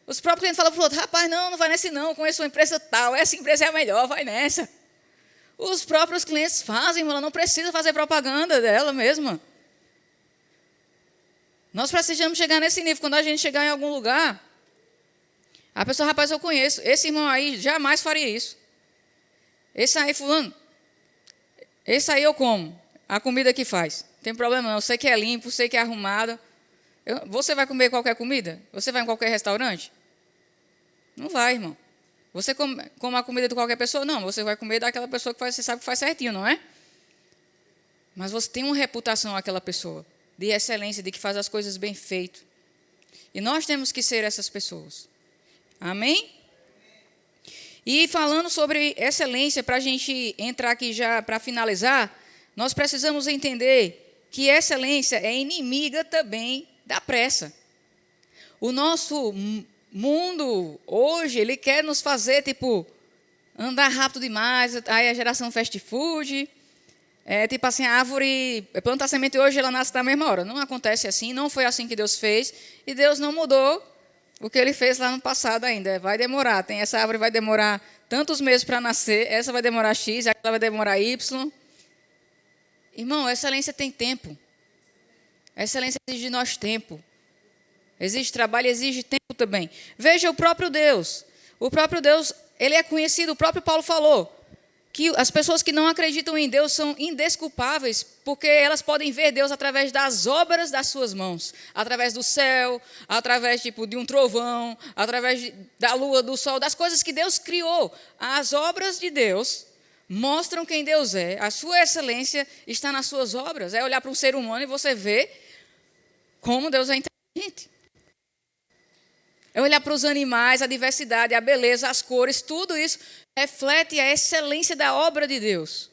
Speaker 1: Os próprios clientes falam para o outro, rapaz, não vai nessa não, conheço uma empresa tal, essa empresa é a melhor, vai nessa. Os próprios clientes fazem, ela não precisa fazer propaganda dela mesma. Nós precisamos chegar nesse nível, quando a gente chegar em algum lugar, a pessoa, rapaz, eu conheço, esse irmão aí jamais faria isso. Esse aí, fulano, esse aí eu como, a comida que faz. Não tem problema não, eu sei que é limpo, sei que é arrumado. Você vai comer qualquer comida? Você vai em qualquer restaurante? Não vai, irmão. Você come a comida de qualquer pessoa? Não, você vai comer daquela pessoa que você sabe que faz certinho, não é? Mas você tem uma reputação aquela pessoa, de excelência, de que faz as coisas bem feito. E nós temos que ser essas pessoas. Amém? E falando sobre excelência, para a gente entrar aqui já para finalizar, nós precisamos entender que excelência é inimiga também da pressa. O nosso mundo hoje, ele quer nos fazer, tipo, andar rápido demais, aí a geração fast food, tipo assim, a árvore, planta a semente hoje, ela nasce na mesma hora. Não acontece assim, não foi assim que Deus fez, e Deus não mudou o que ele fez lá no passado ainda. Vai demorar, essa árvore vai demorar tantos meses para nascer, essa vai demorar X, aquela vai demorar Y. Irmão, a excelência tem tempo. A excelência exige de nós tempo. Exige trabalho, exige tempo também. Veja o próprio Deus. O próprio Deus, ele é conhecido, o próprio Paulo falou, que as pessoas que não acreditam em Deus são indesculpáveis, porque elas podem ver Deus através das obras das suas mãos, através do céu, através de um trovão, através da lua, do sol, das coisas que Deus criou. As obras de Deus mostram quem Deus é. A sua excelência está nas suas obras. É olhar para um ser humano e você vê como Deus é inteligente. É olhar para os animais, a diversidade, a beleza, as cores, tudo isso reflete a excelência da obra de Deus.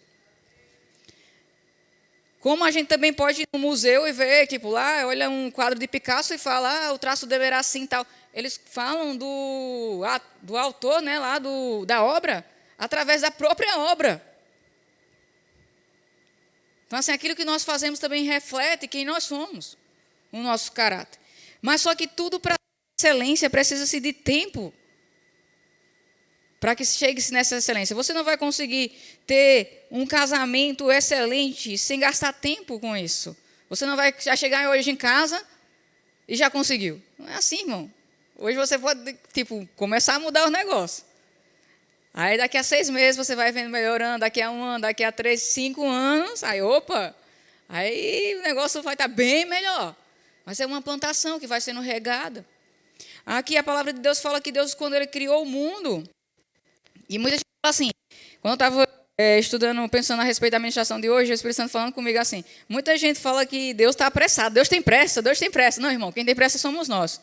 Speaker 1: Como a gente também pode ir no museu e ver, lá, olha um quadro de Picasso e fala, o traço dele era assim e tal. Eles falam do autor, né, lá da obra, através da própria obra. Então, assim, aquilo que nós fazemos também reflete quem nós somos, o nosso caráter. Mas só que tudo para excelência precisa-se de tempo para que chegue-se nessa excelência. Você não vai conseguir ter um casamento excelente sem gastar tempo com isso. Você não vai já chegar hoje em casa e já conseguiu. Não é assim, irmão. Hoje você pode, começar a mudar os negócios. Aí daqui a 6 meses você vai vendo melhorando, daqui a 1 ano, daqui a 3, 5 anos, aí o negócio vai estar bem melhor. Mas é uma plantação que vai sendo regada. Aqui a palavra de Deus fala que Deus, quando ele criou o mundo, e muita gente fala assim, quando eu estava estudando, pensando a respeito da administração de hoje, o Espírito Santo falando comigo assim, muita gente fala que Deus está apressado, Deus tem pressa, Deus tem pressa. Não, irmão, quem tem pressa somos nós.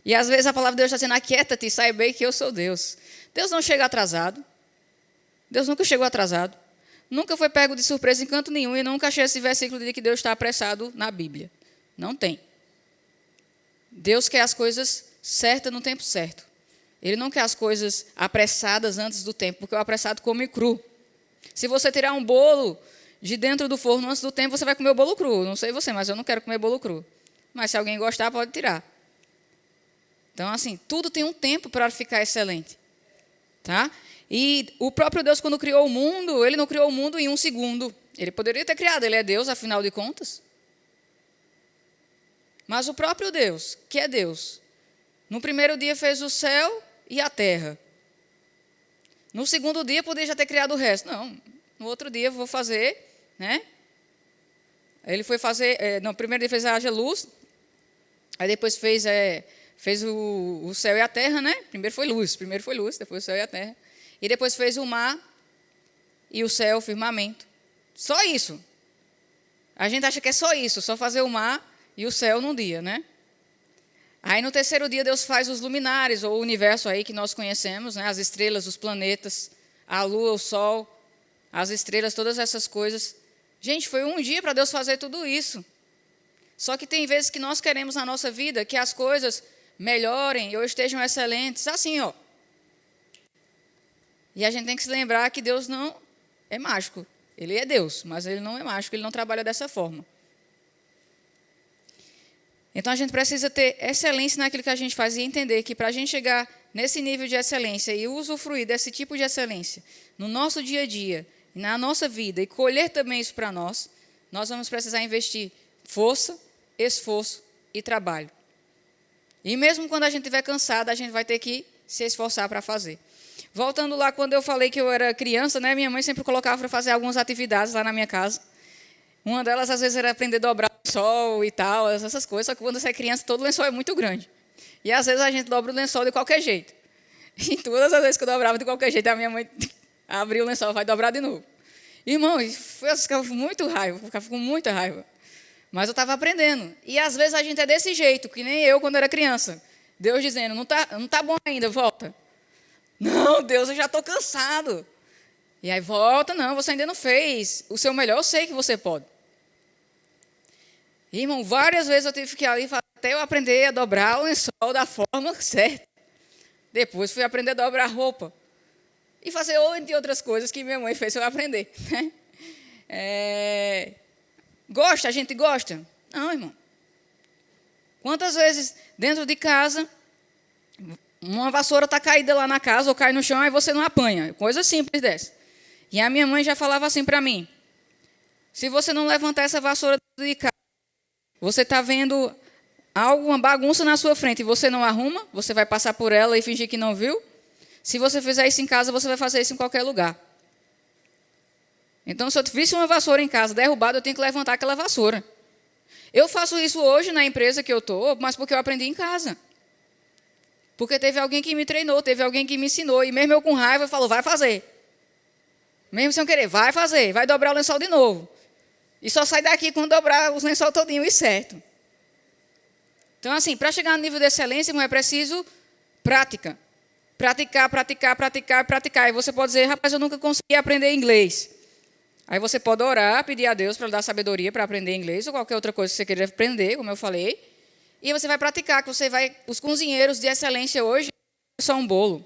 Speaker 1: E às vezes a palavra de Deus está dizendo, aquieta-te, saiba bem que eu sou Deus. Deus não chega atrasado. Deus nunca chegou atrasado. nunca foi pego de surpresa em canto nenhum e nunca achei esse versículo de que Deus está apressado na Bíblia. Não tem. Deus quer as coisas certas no tempo certo. Ele não quer as coisas apressadas antes do tempo, porque o apressado come cru. Se você tirar um bolo de dentro do forno antes do tempo, você vai comer o bolo cru. Não sei você, mas eu não quero comer bolo cru. Mas se alguém gostar, pode tirar. Então, assim, tudo tem um tempo para ficar excelente. Tá? E o próprio Deus, quando criou o mundo, ele não criou o mundo em um segundo. Ele poderia ter criado, ele é Deus, afinal de contas. Mas o próprio Deus, que é Deus, no primeiro dia fez o céu e a terra. No segundo dia poderia já ter criado o resto. Não, no outro dia eu vou fazer, né? Ele foi fazer, no primeiro dia fez a haja luz, aí depois fez o céu e a terra, né? Primeiro foi luz, depois o céu e a terra. E depois fez o mar e o céu, o firmamento. Só isso. A gente acha que é só isso, só fazer o mar e o céu num dia, né? Aí no terceiro dia Deus faz os luminares, ou o universo aí que nós conhecemos, né? As estrelas, os planetas, a lua, o sol, as estrelas, todas essas coisas. Gente, foi um dia para Deus fazer tudo isso. Só que tem vezes que nós queremos na nossa vida que as coisas melhorem ou estejam excelentes, assim, ó. E a gente tem que se lembrar que Deus não é mágico. Ele é Deus, mas ele não é mágico, ele não trabalha dessa forma. Então, a gente precisa ter excelência naquilo que a gente faz e entender que para a gente chegar nesse nível de excelência e usufruir desse tipo de excelência no nosso dia a dia, na nossa vida e colher também isso para nós, nós vamos precisar investir força, esforço e trabalho. E mesmo quando a gente estiver cansado, a gente vai ter que se esforçar para fazer. Voltando lá, quando eu falei que eu era criança, né, minha mãe sempre colocava para fazer algumas atividades lá na minha casa. Uma delas, às vezes, era aprender a dobrar o lençol e tal, essas coisas. Só que quando você é criança, todo lençol é muito grande. E, às vezes, a gente dobra o lençol de qualquer jeito. E todas as vezes que eu dobrava de qualquer jeito, a minha mãe abriu o lençol, vai dobrar de novo. Irmão, eu ficava com muito raiva, ficava com muita raiva. Mas eu estava aprendendo. E, às vezes, a gente é desse jeito, que nem eu quando era criança. Deus dizendo, não tá bom ainda, volta. Não, Deus, eu já estou cansado. E aí, volta, não, você ainda não fez. O seu melhor, eu sei que você pode. Irmão, várias vezes eu tive que ficar ali até eu aprender a dobrar o lençol da forma certa. Depois fui aprender a dobrar a roupa. E fazer entre outras coisas que minha mãe fez eu aprender. Gosta? A gente gosta? Não, irmão. Quantas vezes dentro de casa, uma vassoura está caída lá na casa, ou cai no chão, aí você não apanha. Coisa simples dessa. E a minha mãe já falava assim para mim, se você não levantar essa vassoura de casa, você está vendo alguma bagunça na sua frente e você não arruma, você vai passar por ela e fingir que não viu. Se você fizer isso em casa, você vai fazer isso em qualquer lugar. Então, se eu visse uma vassoura em casa derrubada, eu tenho que levantar aquela vassoura. Eu faço isso hoje na empresa que eu estou, mas porque eu aprendi em casa. Porque teve alguém que me treinou, teve alguém que me ensinou, e mesmo eu com raiva, eu falo, vai fazer. Mesmo sem eu querer, vai fazer, vai dobrar o lençol de novo. E só sai daqui quando dobrar os lençol todinho e certo. Então, assim, para chegar no nível de excelência, irmão, é preciso prática. Praticar, praticar, praticar, praticar. E você pode dizer, rapaz, eu nunca consegui aprender inglês. Aí você pode orar, pedir a Deus para lhe dar sabedoria para aprender inglês ou qualquer outra coisa que você queira aprender, como eu falei. E você vai praticar, que você vai... Os cozinheiros de excelência hoje, só um bolo.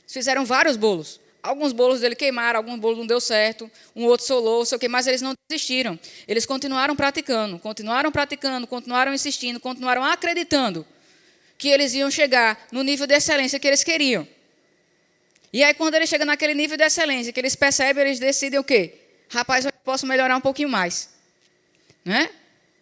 Speaker 1: Eles fizeram vários bolos. Alguns bolos dele queimaram, alguns bolos não deu certo, um outro solou, sei o que, mas eles não desistiram. Eles continuaram praticando, continuaram insistindo, continuaram acreditando que eles iam chegar no nível de excelência que eles queriam. E aí, quando eles chegam naquele nível de excelência, que eles percebem, eles decidem o quê? Rapaz, eu posso melhorar um pouquinho mais. Né?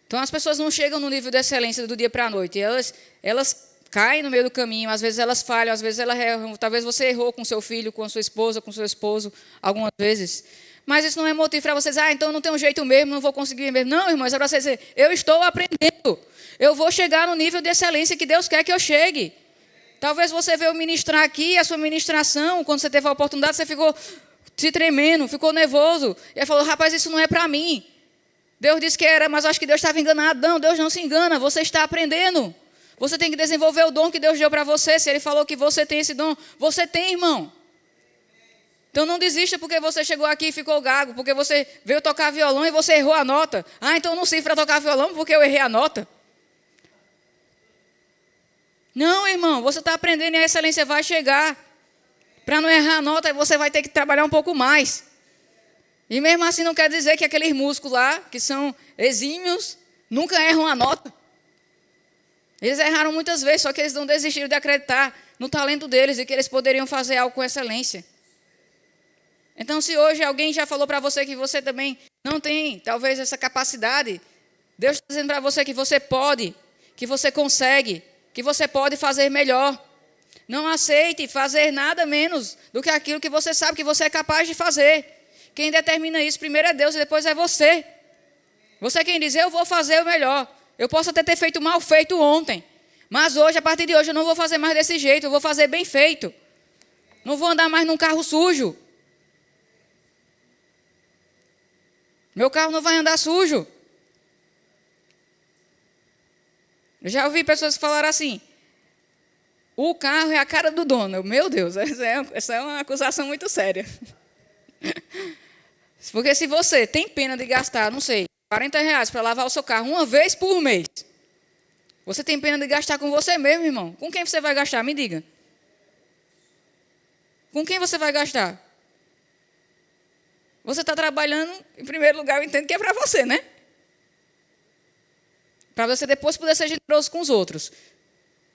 Speaker 1: Então, as pessoas não chegam no nível de excelência do dia para a noite. Elas caem no meio do caminho, às vezes elas falham, às vezes elas erram. Talvez você errou com seu filho, com a sua esposa, com seu esposo, algumas vezes. Mas isso não é motivo para vocês, então não tem um jeito mesmo, não vou conseguir mesmo. Não, irmãos, é para vocês dizer, eu estou aprendendo. Eu vou chegar no nível de excelência que Deus quer que eu chegue. Talvez você veio ministrar aqui, a sua ministração, quando você teve a oportunidade, você ficou se tremendo, ficou nervoso. E aí falou, rapaz, isso não é para mim. Deus disse que era, mas acho que Deus estava enganado. Não, Deus não se engana, você está aprendendo. Você tem que desenvolver o dom que Deus deu para você. Se Ele falou que você tem esse dom, você tem, irmão. Então não desista porque você chegou aqui e ficou gago, porque você veio tocar violão e você errou a nota. Ah, então não sirvo para tocar violão porque eu errei a nota. Não, irmão, você está aprendendo e a excelência vai chegar. Para não errar a nota, você vai ter que trabalhar um pouco mais. E mesmo assim não quer dizer que aqueles músicos lá, que são exímios, nunca erram a nota. Eles erraram muitas vezes, só que eles não desistiram de acreditar no talento deles e que eles poderiam fazer algo com excelência. Então, se hoje alguém já falou para você que você também não tem, talvez, essa capacidade, Deus está dizendo para você que você pode, que você consegue, que você pode fazer melhor. Não aceite fazer nada menos do que aquilo que você sabe que você é capaz de fazer. Quem determina isso primeiro é Deus e depois é você. Você é quem diz, eu vou fazer o melhor. Eu posso até ter feito mal feito ontem, mas hoje, a partir de hoje, eu não vou fazer mais desse jeito, eu vou fazer bem feito. Não vou andar mais num carro sujo. Meu carro não vai andar sujo. Eu já ouvi pessoas falar assim, o carro é a cara do dono. Meu Deus, essa é uma acusação muito séria. Porque se você tem pena de gastar, não sei, R$40 para lavar o seu carro uma vez por mês, você tem pena de gastar com você mesmo, irmão? Com quem você vai gastar? Me diga. Com quem você vai gastar? Você está trabalhando, em primeiro lugar, eu entendo que é para você, né? Para você depois poder ser generoso com os outros.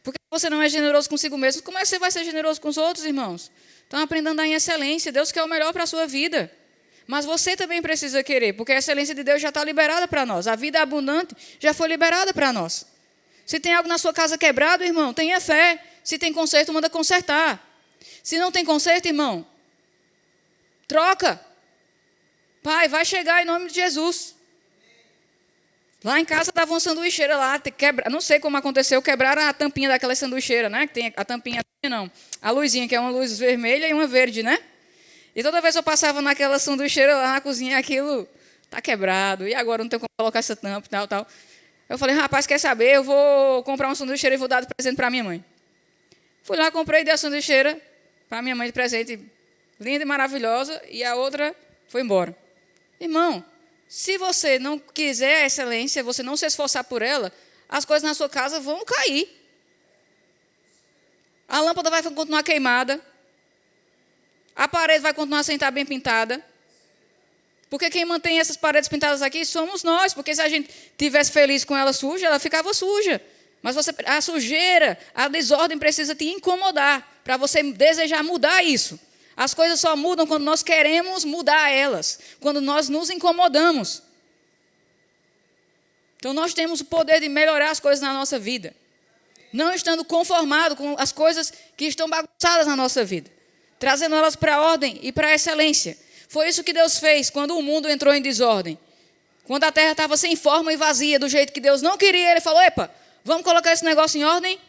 Speaker 1: Porque se você não é generoso consigo mesmo, como é que você vai ser generoso com os outros, irmãos? Estão aprendendo a andar em excelência. Deus quer o melhor para a sua vida. Mas você também precisa querer, porque a excelência de Deus já está liberada para nós. A vida abundante já foi liberada para nós. Se tem algo na sua casa quebrado, irmão, tenha fé. Se tem conserto, manda consertar. Se não tem conserto, irmão, troca. Pai, vai chegar em nome de Jesus. Lá em casa estava uma sanduicheira lá, não sei como aconteceu, quebraram a tampinha daquela sanduicheira, né? Que tem a tampinha, não, a luzinha, que é uma luz vermelha e uma verde, né? E toda vez que eu passava naquela sanduicheira lá na cozinha, aquilo tá quebrado, e agora não tenho como colocar essa tampa e tal. Eu falei, rapaz, quer saber? Eu vou comprar uma sanduicheira e vou dar de presente para minha mãe. Fui lá, comprei, dei a sanduicheira para minha mãe de presente, linda e maravilhosa, e a outra foi embora. Irmão, se você não quiser a excelência, você não se esforçar por ela, as coisas na sua casa vão cair. A lâmpada vai continuar queimada. A parede vai continuar sem estar bem pintada. Porque quem mantém essas paredes pintadas aqui somos nós. Porque se a gente estivesse feliz com ela suja, ela ficava suja. Mas a sujeira, a desordem precisa te incomodar para você desejar mudar isso. As coisas só mudam quando nós queremos mudar elas, quando nós nos incomodamos. Então, nós temos o poder de melhorar as coisas na nossa vida, não estando conformado com as coisas que estão bagunçadas na nossa vida, trazendo elas para a ordem e para a excelência. Foi isso que Deus fez quando o mundo entrou em desordem. Quando a terra estava sem forma e vazia, do jeito que Deus não queria, Ele falou, epa, vamos colocar esse negócio em ordem?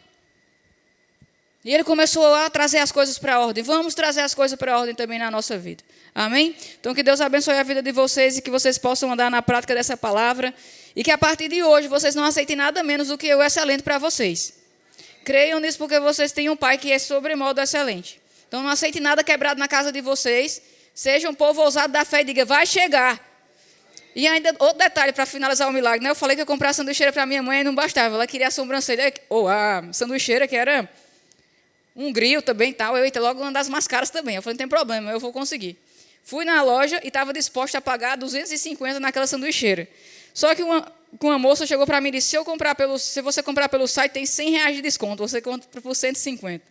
Speaker 1: E Ele começou a trazer as coisas para a ordem. Vamos trazer as coisas para a ordem também na nossa vida. Amém? Então, que Deus abençoe a vida de vocês e que vocês possam andar na prática dessa palavra. E que a partir de hoje vocês não aceitem nada menos do que o excelente para vocês. Creiam nisso porque vocês têm um Pai que é sobremodo excelente. Então, não aceitem nada quebrado na casa de vocês. Seja um povo ousado da fé e diga, vai chegar. E ainda outro detalhe para finalizar o milagre. Né? Eu falei que eu ia comprar a sanduicheira para minha mãe e não bastava. Ela queria a sobrancelha, ou a sanduicheira que era um grill também e tal. Eu ia ter logo uma das mais caras também. Eu falei, não tem problema, eu vou conseguir. Fui na loja e estava disposta a pagar 250 naquela sanduicheira. Só que uma moça chegou para mim e disse, se você comprar pelo site, tem R$100 de desconto. Você compra por 150.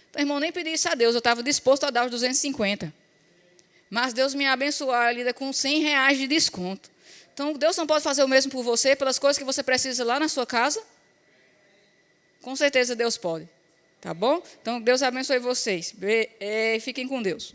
Speaker 1: Então, irmão, nem pedi isso a Deus. Eu estava disposto a dar os 250. Mas Deus me abençoou ainda com R$100 de desconto. Então, Deus não pode fazer o mesmo por você, pelas coisas que você precisa lá na sua casa? Com certeza Deus pode. Tá bom? Então, Deus abençoe vocês. Fiquem com Deus.